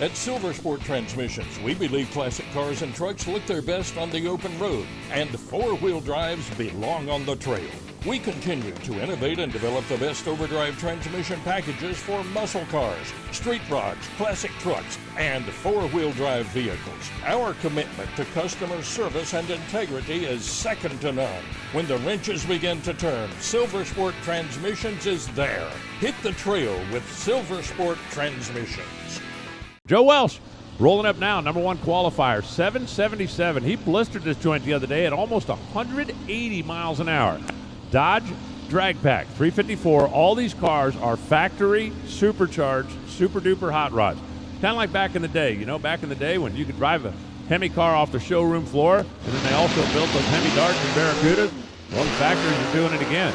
At Silver Sport Transmissions, we believe classic cars and trucks look their best on the open road, and four-wheel drives belong on the trail. We continue to innovate and develop the best overdrive transmission packages for muscle cars, street rods, classic trucks, and four-wheel drive vehicles. Our commitment to customer service and integrity is second to none. When the wrenches begin to turn, Silver Sport Transmissions is there. Hit the trail with Silver Sport Transmissions. Joe Welsh rolling up now, number one qualifier, 777. He blistered this joint the other day at almost 180 miles an hour. Dodge DRAGPAK 354. All these cars are factory supercharged, super duper hot rods. Kind of like back in the day, you know, back in the day when you could drive a Hemi car off the showroom floor, and then they also built those Hemi Darts and Barracudas. Well, the factories are doing it again.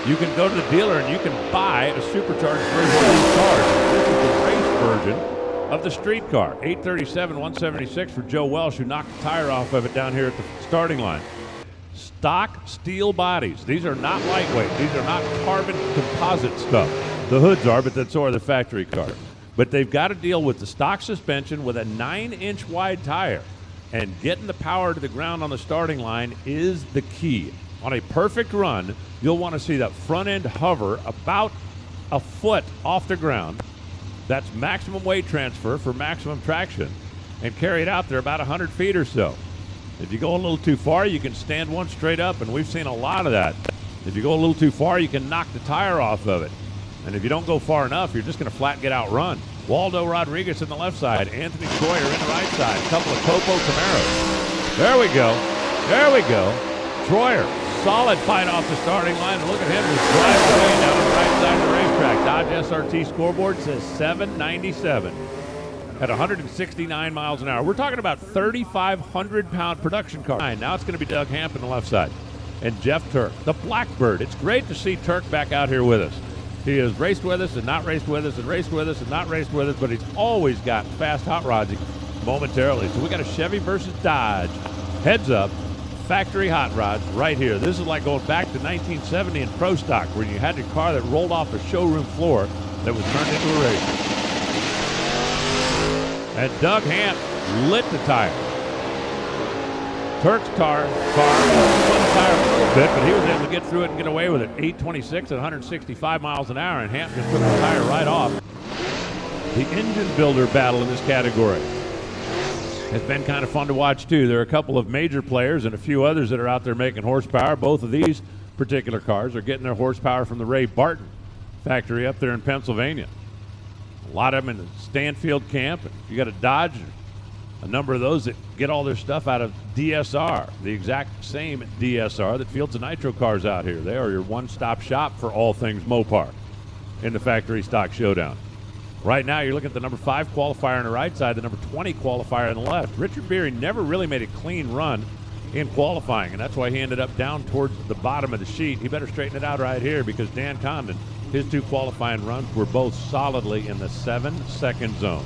You can go to the dealer and you can buy a supercharged version of these cars. This is the race version of the street car. 837-176 for Joe Welsh, who knocked the tire off of it down here at the starting line. Stock steel bodies. These are not lightweight. These are not carbon composite stuff. The hoods are, but that's so are the factory car. But they've got to deal with the stock suspension with a 9-inch wide tire. And getting the power to the ground on the starting line is the key. On a perfect run, you'll want to see that front end hover about a foot off the ground. That's maximum weight transfer for maximum traction, and carry it out there about 100 feet or so. If you go a little too far, you can stand one straight up, and we've seen a lot of that. If you go a little too far, you can knock the tire off of it. And if you don't go far enough, you're just going to flat get outrun. Waldo Rodriguez in the left side, Anthony Troyer in the right side, a couple of COPO Camaros. There we go. There we go. Troyer, solid fight off the starting line. And look at him just drive away down the right side of the racetrack. Dodge SRT scoreboard says 797 at 169 miles an hour. We're talking about 3,500-pound production car. Now it's going to be Doug Hamp on the left side and Jeff Turk, the Blackbird. It's great to see Turk back out here with us. He has raced with us and not raced with us and raced with us and not raced with us, but he's always got fast hot rods momentarily. So we got a Chevy versus Dodge. Heads up. Factory hot rods right here. This is like going back to 1970 in Pro Stock, where you had your car that rolled off the showroom floor that was turned into a race. And Doug Hamp lit the tire. Turk's car spun the tire a little bit, but he was able to get through it and get away with it. 826 at 165 miles an hour, and Hamp just took the tire right off. The engine builder battle in this category has been kind of fun to watch, too. There are a couple of major players and a few others that are out there making horsepower. Both of these particular cars are getting their horsepower from the Ray Barton factory up there in Pennsylvania. A lot of them in the Stanfield camp. You got a Dodge, a number of those that get all their stuff out of DSR, the exact same DSR that fields the nitro cars out here. They are your one-stop shop for all things Mopar in the factory stock showdown. Right now, you're looking at the number 5 qualifier on the right side, the number 20 qualifier on the left. Richard Beery never really made a clean run in qualifying, and that's why he ended up down towards the bottom of the sheet. He better straighten it out right here, because Dan Condon, his 2 qualifying runs were both solidly in the 7-second zone.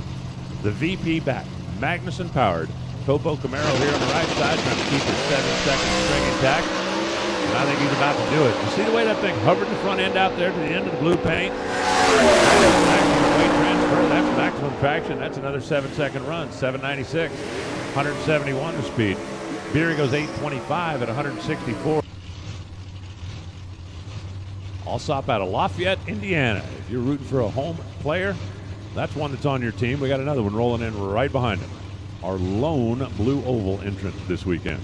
The VP back, Magnuson-powered COPO Camaro here on the right side, trying to keep his 7-second string intact. And I think he's about to do it. You see the way that thing hovered the front end out there to the end of the blue paint? That's maximum weight transfer. That's maximum traction. That's another 7-second run. 796, 171 the speed. Beery goes 825 at 164. Alsop out of Lafayette, Indiana. If you're rooting for a home player, that's one that's on your team. We got another one rolling in right behind him. Our lone blue oval entrant this weekend.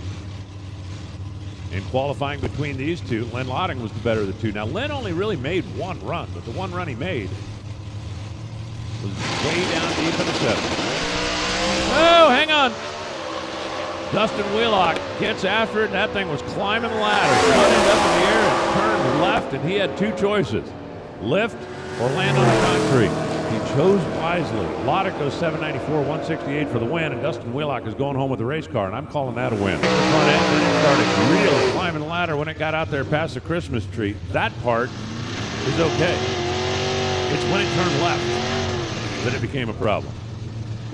In qualifying between these two, Len Lotting was the better of the two. Now, Len only really made one run, but the one run he made was way down deep in the 7th. Oh, hang on. Dustin Wheelock gets after it, and that thing was climbing the ladder. Front end up in the air and turned left, and he had 2 choices, lift or land on the concrete. He chose wisely. Lottick goes 794, 168 for the win, and Dustin Wheelock is going home with the race car, and I'm calling that a win. The front end then started really climbing the ladder when it got out there past the Christmas tree. That part is okay. It's when it turned left that it became a problem.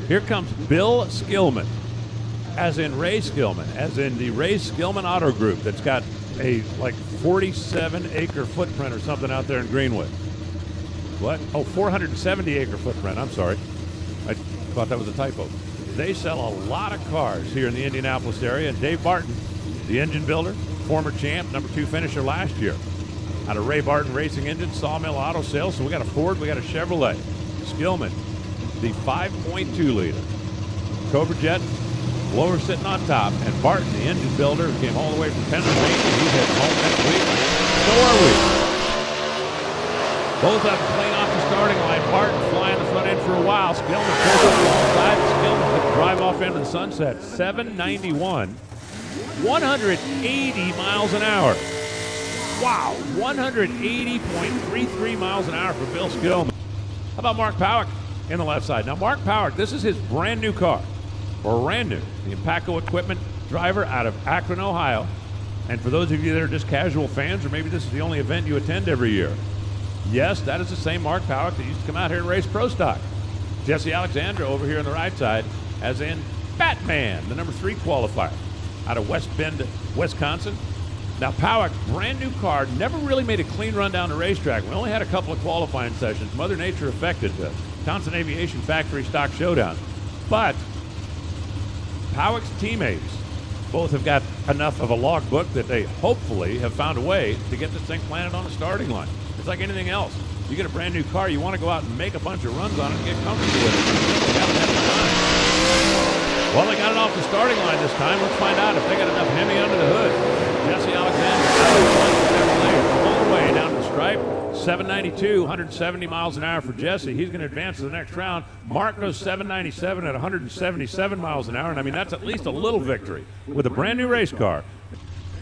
Here comes Bill Skillman, as in Ray Skillman, as in the Ray Skillman Auto Group that's got a like 47-acre footprint or something out there in Greenwood. What? Oh, 470-acre footprint. I'm sorry. I thought that was a typo. They sell a lot of cars here in the Indianapolis area. And Dave Barton, the engine builder, former champ, number 2 finisher last year. Out of Ray Barton Racing Engines, Sawmill Auto Sales. So we got a Ford, we got a Chevrolet. Skillman, the 5.2 liter. Cobra Jet, blower sitting on top. And Barton, the engine builder, who came all the way from Pennsylvania. He's heading home next week. So are we. Both of them clean off the starting line. Barton flying the front end for a while. Skillman pulls up alongside. Skillman could drive off into the sunset. 791, 180 miles an hour. Wow, 180.33 miles an hour for Bill Skillman. How about Mark Powick in the left side? Now, Mark Powick, this is his brand new car, or brand new. The Impaco Equipment driver out of Akron, Ohio. And for those of you that are just casual fans, or maybe this is the only event you attend every year, yes, that is the same Mark Powick that used to come out here and race Pro Stock. Jesse Alexandra over here on the right side, as in Batman, the number 3 qualifier out of West Bend, Wisconsin. Now, Powick, brand new car, never really made a clean run down the racetrack. We only had a couple of qualifying sessions. Mother Nature affected the Townsend Aviation Factory Stock Showdown. But Powick's teammates both have got enough of a logbook that they hopefully have found a way to get this thing planted on the starting line. It's like anything else. You get a brand new car, you want to go out and make a bunch of runs on it and get comfortable with it. They haven't had the time. Well, they got it off the starting line this time. Let's find out if they got enough Hemi under the hood. Jesse Alexander all the way down to the stripe. 792, 170 miles an hour for Jesse. He's going to advance to the next round. Mark goes 797 at 177 miles an hour. And I mean, that's at least a little victory with a brand new race car.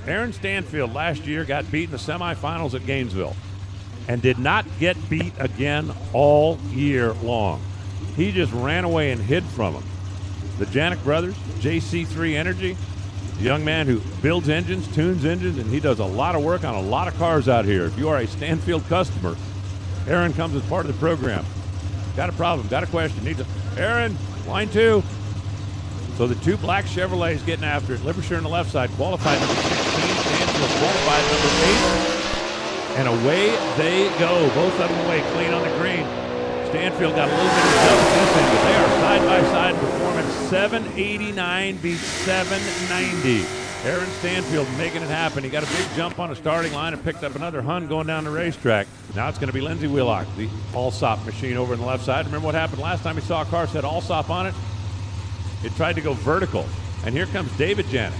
Aaron Stanfield last year got beat in the semifinals at Gainesville and did not get beat again all year long. He just ran away and hid from them. The Janik brothers, JC3 Energy, a young man who builds engines, tunes engines, and he does a lot of work on a lot of cars out here. If you are a Stanfield customer, Aaron comes as part of the program. Got a problem, got a question, needs a... Aaron, line 2. So the 2 black Chevrolets getting after it. Libersher on the left side, qualified number 16, Stanfield qualified number 8. And away they go. Both of them away clean on the green. Stanfield got a little bit of help in this end, but they are side-by-side performance. 789 beats 790. Aaron Stanfield making it happen. He got a big jump on the starting line and picked up another Hun going down the racetrack. Now it's going to be Lindsey Wheelock, the Allsop machine over on the left side. Remember what happened last time we saw a car that had Allsop on it? It tried to go vertical. And here comes David Janik,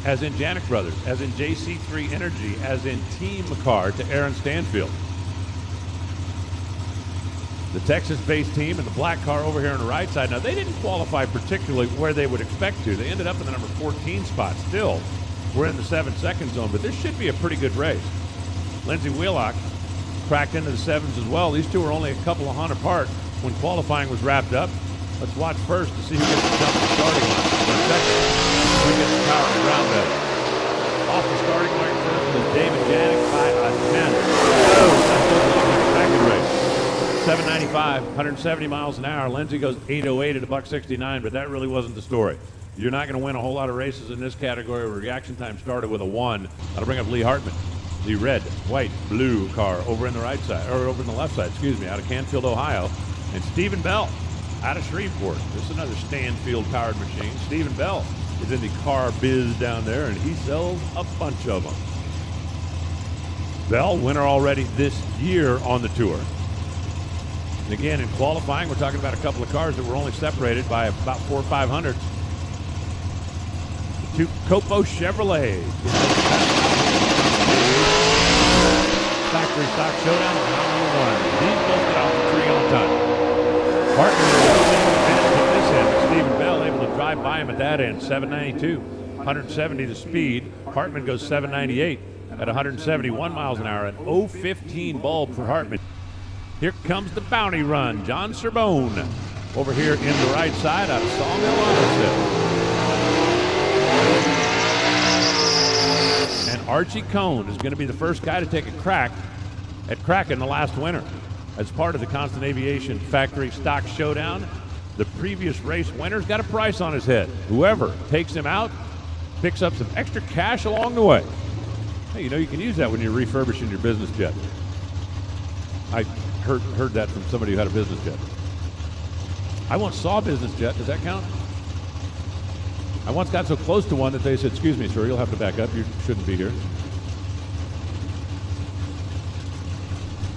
as in Janik Brothers, as in JC3 Energy, as in Team Car to Aaron Stanfield. The Texas-based team and the black car over here on the right side. Now, they didn't qualify particularly where they would expect to. They ended up in the number 14 spot. Still, we're in the 7-second zone, but this should be a pretty good race. Lindsey Wheelock cracked into the 7s as well. These two were only a couple of Hun apart when qualifying was wrapped up. Let's watch first to see who gets the jump to the starting line. Or second, who gets the power to ground better. Off the starting line first is David Janik by a 10. Oh, that's a back in race. 795, 170 miles an hour. Lindsey goes 808 at $169, but that really wasn't the story. You're not going to win a whole lot of races in this category where reaction time started with a 1. That'll bring up Lee Hartman, the red, white, blue car over in the right side, or over in the left side, excuse me, out of Canfield, Ohio. And Stephen Bell out of Shreveport. This is another Stanfield powered machine. Stephen Bell is in the car biz down there, and he sells a bunch of them. Bell, winner already this year on the tour. And again, in qualifying, we're talking about a couple of cars that were only separated by about 400 or 500. The 2 COPO Chevrolets. Factory Stock Showdown, round 1. These both get off the tree on time. Hartman in this end. Stephen Bell able to drive by him at that end. 792, 170 the speed. Hartman goes 798 at 171 miles an hour. An 015 bulb for Hartman. Here comes the bounty run. John Serbone over here in the right side out of Sawmill Auto. And Archie Cohn is going to be the first guy to take a crack at cracking the last winner as part of the Constant Aviation Factory Stock Showdown. The previous race winner's got a price on his head. Whoever takes him out picks up some extra cash along the way. Hey, you know, you can use that when you're refurbishing your business jet. I heard that from somebody who had a business jet. I once saw a business jet. Does that count? I once got so close to one that they said, "Excuse me, sir, you'll have to back up. You shouldn't be here."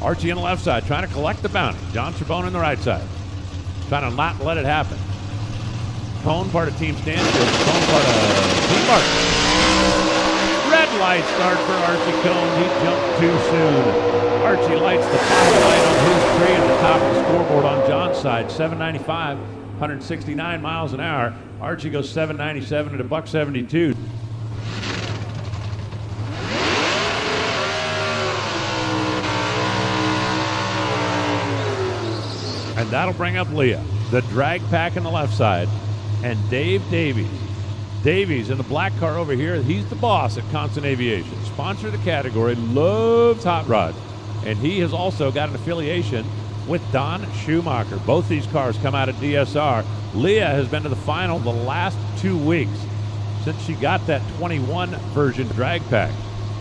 Archie on the left side trying to collect the bounty. John Serbone on the right side trying to not let it happen. Cone part of Team Stanfield. Cone part of Team Martin. Red light start for Archie Cone. He jumped too soon. Archie lights the fire light on his tree at the top of the scoreboard on John's side. 795, 169 miles an hour. Archie goes 797 at a $1.72. And that'll bring up Leah, the drag pack on the left side, and Dave Davies. Davies in the black car over here. He's the boss at Constant Aviation. Sponsor of the category, loves hot rods. And he has also got an affiliation with Don Schumacher. Both these cars come out of DSR. Leah has been to the final the last 2 weeks since she got that 21 version drag pack.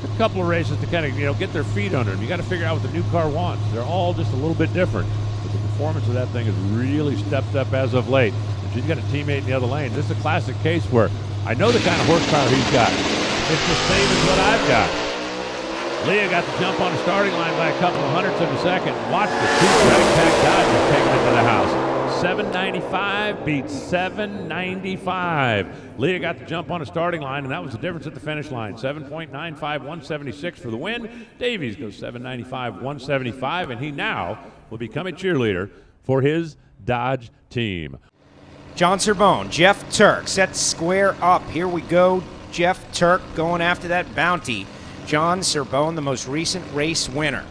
A couple of races to kind of, get their feet under them. You got to figure out what the new car wants. They're all just a little bit different. But the performance of that thing has really stepped up as of late. And she's got a teammate in the other lane. This is a classic case where I know the kind of horsepower he's got. It's the same as what I've got. Leah got the jump on the starting line by a couple of hundredths of a second. Watch the two drag pack Dodgers taking it to the house. 795 beats 795. Leah got the jump on the starting line, and that was the difference at the finish line. 7.95, 176 for the win. Davies goes 795, 175, and he now will become a cheerleader for his Dodge team. John Serbone, Jeff Turk set to square up. Here we go. Jeff Turk going after that bounty. John Serbone, the most recent race winner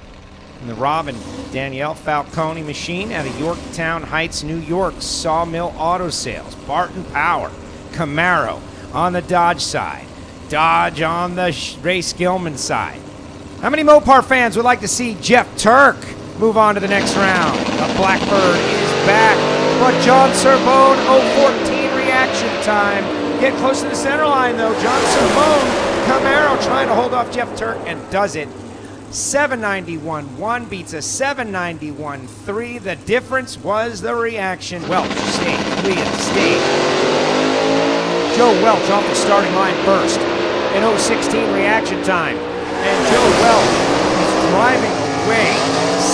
in the Rob and Danielle Falcone machine out of Yorktown Heights, New York. Sawmill Auto Sales. Barton Power. Camaro on the Dodge side. Dodge on the Ray Skillman side. How many Mopar fans would like to see Jeff Turk move on to the next round? A Blackbird is back. But John Serbone, 0-14 reaction time. Get close to the center line, though. John Serbone, Camaro trying to hold off Jeff Turk and does it. 791-1 beats a 791-3. The difference was the reaction. Welch stayed. Leah stayed. Joe Welch off the starting line first. An 0-16 reaction time. And Joe Welch is driving away.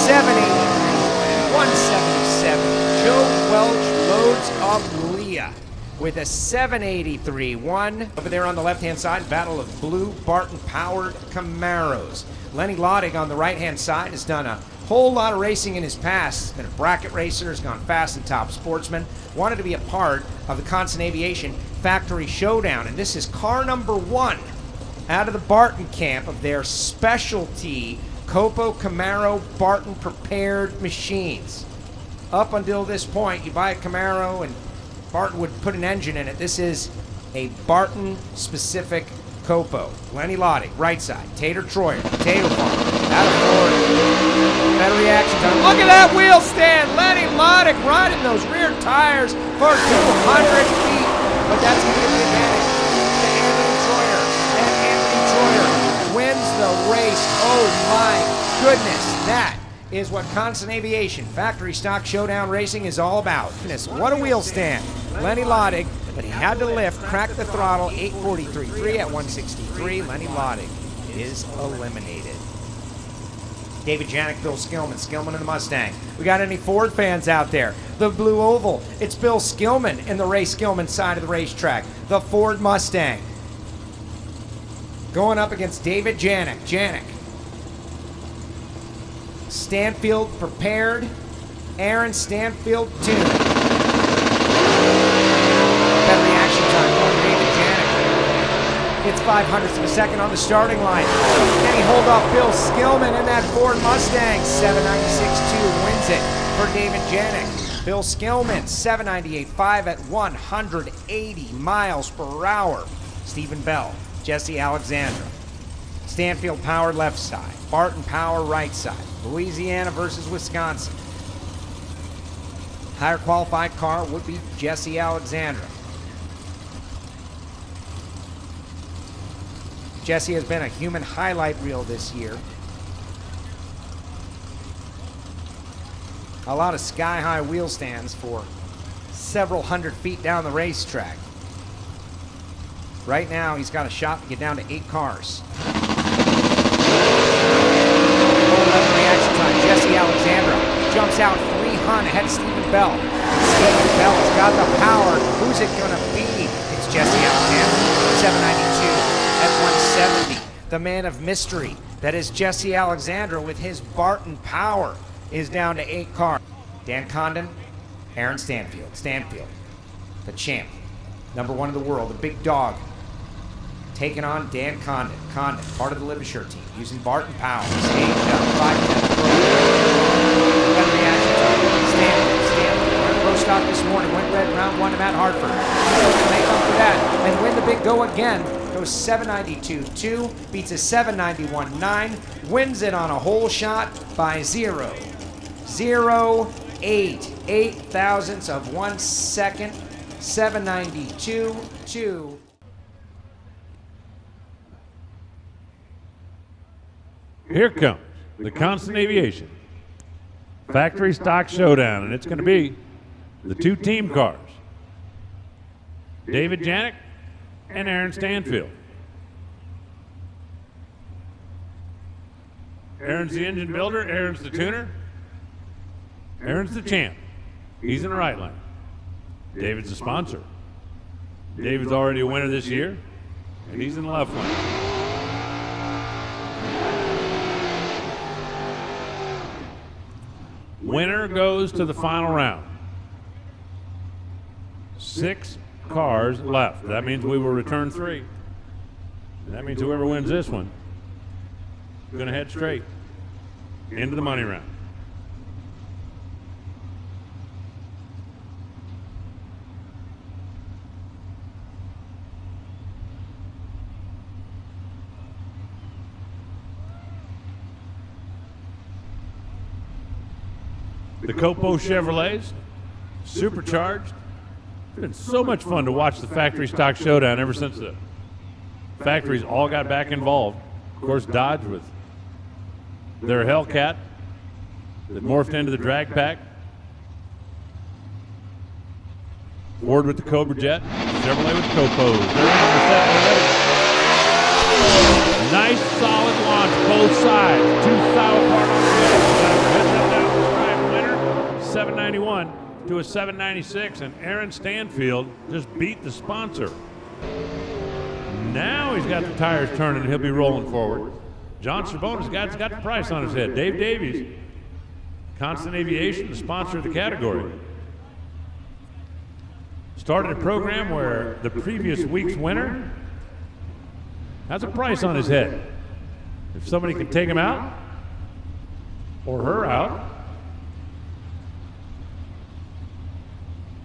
780-177. Joe Welch loads up Leah with a 783-1. Over there on the left-hand side, battle of blue Barton-powered Camaros. Lenny Loddig on the right-hand side has done a whole lot of racing in his past. He's been a bracket racer, has gone fast and top sportsman. Wanted to be a part of the Constant Aviation Factory Showdown, and this is car number 1 out of the Barton camp of their specialty COPO Camaro Barton prepared machines. Up until this point, you buy a Camaro and Barton would put an engine in it. This is a Barton-specific COPO. Lenny Loddig, right side. Tater Troyer, Potato Farm, out of Florida. Better reaction time. Look at that wheel stand. Lenny Loddig riding those rear tires for 200 feet. But that's going to give the advantage to Anthony Troyer. And Anthony Troyer wins the race. Oh my goodness. That is what Constant Aviation Factory Stock Showdown Racing is all about. What a wheel stand. Lenny Loddig, but he had to lift, crack the throttle, 843.3 at 163. Lenny Loddig is eliminated. David Janik, Bill Skillman. Skillman in the Mustang. We got any Ford fans out there? The Blue Oval. It's Bill Skillman in the Ray Skillman side of the racetrack. The Ford Mustang. Going up against David Janik. Janik. Stanfield prepared. Aaron Stanfield tuned. Better reaction time going David Janik. It's 500ths of a second on the starting line. Can he hold off Bill Skillman in that Ford Mustang? 796.2 wins it for David Janik. Bill Skillman, 798.5 at 180 miles per hour. Stephen Bell, Jesse Alexandra. Stanfield power left side. Barton power right side. Louisiana versus Wisconsin. Higher qualified car would be Jesse Alexandra. Jesse has been a human highlight reel this year. A lot of sky-high wheel stands for several hundred feet down the racetrack. Right now, he's got a shot to get down to 8 cars. Reaction time. Jesse Alexandra jumps out 300 ahead of Stephen Bell. Stephen Bell has got the power. Who's it going to be? It's Jesse Alexandra. 792 at 170. The man of mystery. That is Jesse Alexandra with his Barton power is down to 8 cars. Dan Condon, Aaron Stanfield. Stanfield, the champ. Number 1 in the world, the big dog. Taking on Dan Condon. Condon, part of the Libisher team, using Barton power. Staged up, 5 minutes. Got reaction time. Stanfield, pro stock this morning, went red round 1 to Matt Hartford. So to make up for that and win the big go again, goes 792.2, beats a 791.9, wins it on a hole shot by 0.08, 8 thousandths of 1 second, 792.2. Here comes the Constant Aviation Factory Stock Showdown, and it's going to be the 2 team cars, David Janik and Aaron Stanfield. Aaron's the engine builder, Aaron's the tuner, Aaron's the champ. He's in the right lane. David's the sponsor. David's already a winner this year, and he's in the left lane. Winner goes to the final round. 6 cars left. That means we will return 3. That means whoever wins this one is going to head straight into the money round. The COPO Chevrolets, supercharged. It's been so much fun to watch the Factory Stock Showdown ever since the factories all got back involved. Of course, Dodge with their Hellcat that morphed into the DRAGPAK. Ford with the Cobra Jet, Chevrolet with COPOs. They're in for 7 already. Nice solid launch, both sides. 2 thou apart on the middle. Heads up down the stride, winner, 791 to a 796, and Aaron Stanfield just beat the sponsor. Now he's got the tires turning and he'll be rolling forward. John Cerbone's got the price on his head. Dave Davies, Constant Aviation, the sponsor of the category, started a program where the previous week's winner has a price on his head. If somebody can take him out or her out,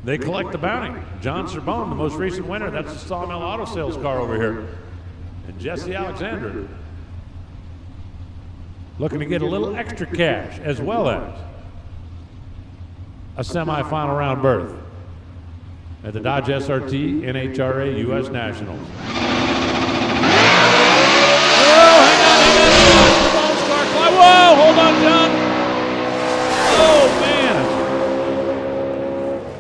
they collect the bounty. John Cerbone, the most recent winner, that's the Sawmill Auto Sales car over here. And Jesse Alexander looking to get a little extra cash as well as a semifinal round berth at the Dodge SRT NHRA U.S. Nationals. Whoa, hold on, John. Oh, man.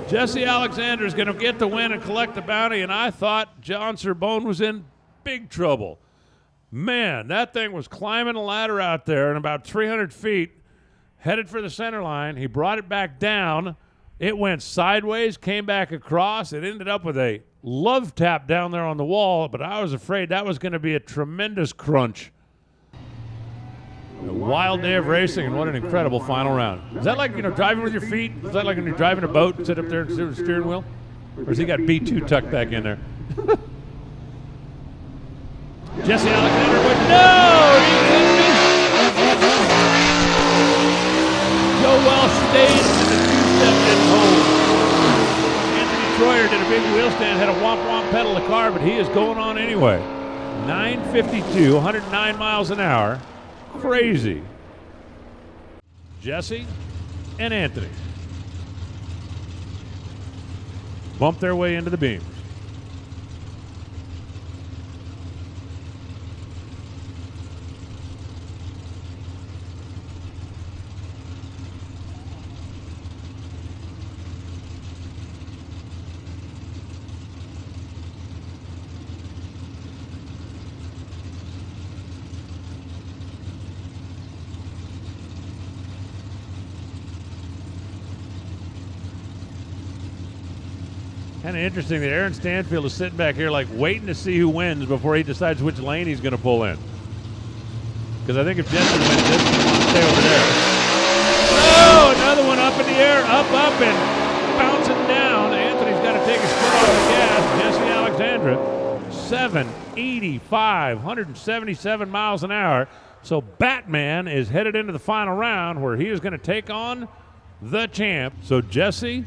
Jesse Alexander is going to get the win and collect the bounty, and I thought John Cerbone was in big trouble. Man, that thing was climbing a ladder out there, and about 300 feet, headed for the center line. He brought it back down. It went sideways, came back across. It ended up with a love tap down there on the wall, but I was afraid that was going to be a tremendous crunch. A wild day of racing, and what an incredible final round. Is that like, driving with your feet? Is that like when you're driving a boat and sit up there and sit with the steering wheel? Or has he got B2 tucked back in there? Jesse Alexander went, no! Are you kidding me? Joe Welsh stayed and the two-step didn't hold. Anthony Troyer did a big wheel stand, had a womp-womp pedal the car, but he is going on anyway. 952, 109 miles an hour. Crazy. Jesse and Anthony bump their way into the beams. Kind of interesting that Aaron Stanfield is sitting back here like waiting to see who wins before he decides which lane he's going to pull in. Because I think if Jesse wins this, he's going to stay over there. Oh, another one up in the air, up, and bouncing down. Anthony's got to take his foot off the gas. Jesse Alexandra, 785, 177 miles an hour. So Batman is headed into the final round where he is going to take on the champ. So Jesse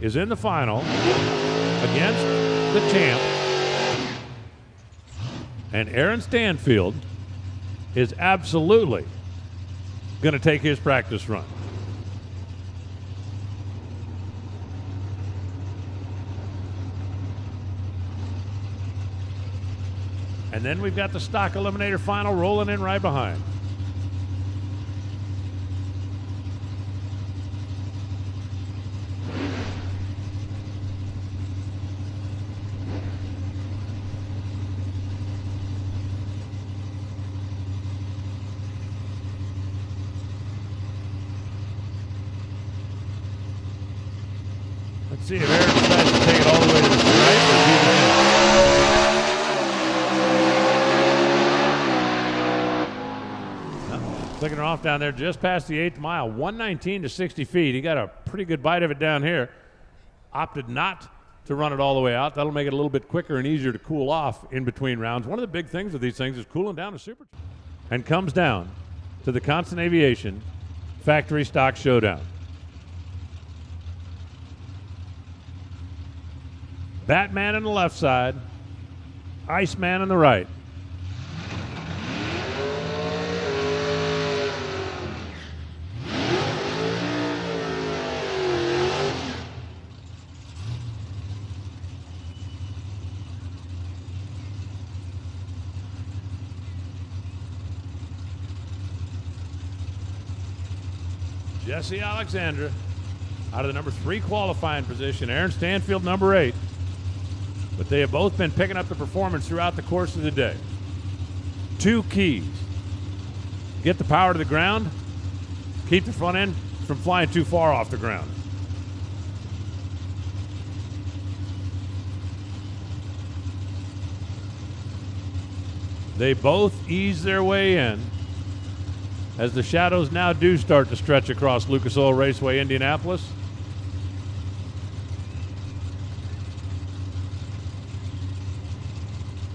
is in the final against the champ. And Aaron Stanfield is absolutely going to take his practice run. And then we've got the stock eliminator final rolling in right behind. Let's see if Aaron decides to take it all the way to the stripe or keep it in. Flicking her off down there just past the 8th mile, 119 to 60 feet. He got a pretty good bite of it down here. Opted not to run it all the way out. That'll make it a little bit quicker and easier to cool off in between rounds. One of the big things with these things is cooling down a super. And comes down to the Constant Aviation Factory Stock Showdown. Batman on the left side, Iceman on the right. Jesse Alexandra out of the number 3 qualifying position. Aaron Stanfield, number 8. But they have both been picking up the performance throughout the course of the day. 2 keys. Get the power to the ground. Keep the front end from flying too far off the ground. They both ease their way in as the shadows now do start to stretch across Lucas Oil Raceway, Indianapolis.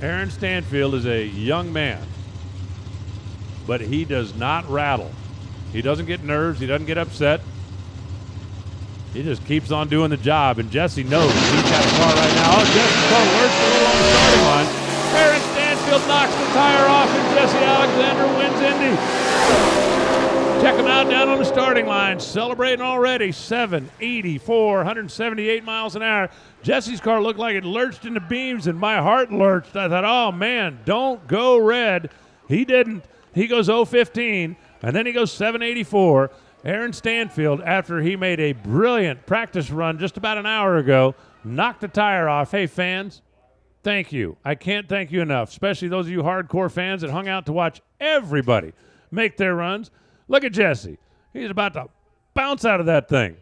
Aaron Stanfield is a young man, but he does not rattle. He doesn't get nerves. He doesn't get upset. He just keeps on doing the job, and Jesse knows he's got a car right now. Oh, Jesse's car works a little on the starting line. Aaron Stanfield knocks the tire off, and Jesse Alexander wins Indy. Check him out down on the starting line, celebrating already. 784, 178 miles an hour. Jesse's car looked like it lurched into beams, and my heart lurched. I thought, oh, man, don't go red. He didn't. He goes 015, and then he goes 784. Aaron Stanfield, after he made a brilliant practice run just about an hour ago, knocked the tire off. Hey, fans, thank you. I can't thank you enough, especially those of you hardcore fans that hung out to watch everybody make their runs. Look at Jesse. He's about to bounce out of that thing.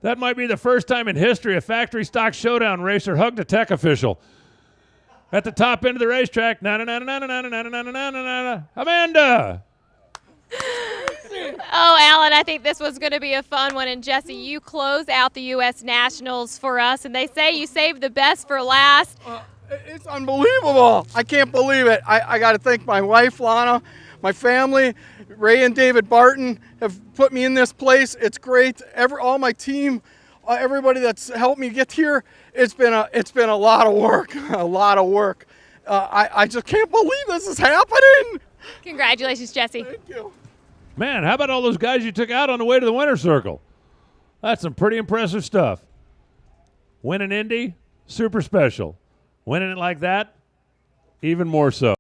That might be the first time in history a factory stock showdown racer hugged a tech official. At the top end of the racetrack, Amanda. Oh, Alan, I think this was going to be a fun one. And Jesse, you close out the U.S. Nationals for us, and they say you saved the best for last. It's unbelievable. I can't believe it. I got to thank my wife, Lana, my family. Ray and David Barton have put me in this place. It's great. All my team, everybody that's helped me get here. It's been a lot of work. A lot of work. I just can't believe this is happening. Congratulations, Jesse. Thank you. Man, how about all those guys you took out on the way to the winner's circle? That's some pretty impressive stuff. Winning Indy, super special. Winning it like that, even more so.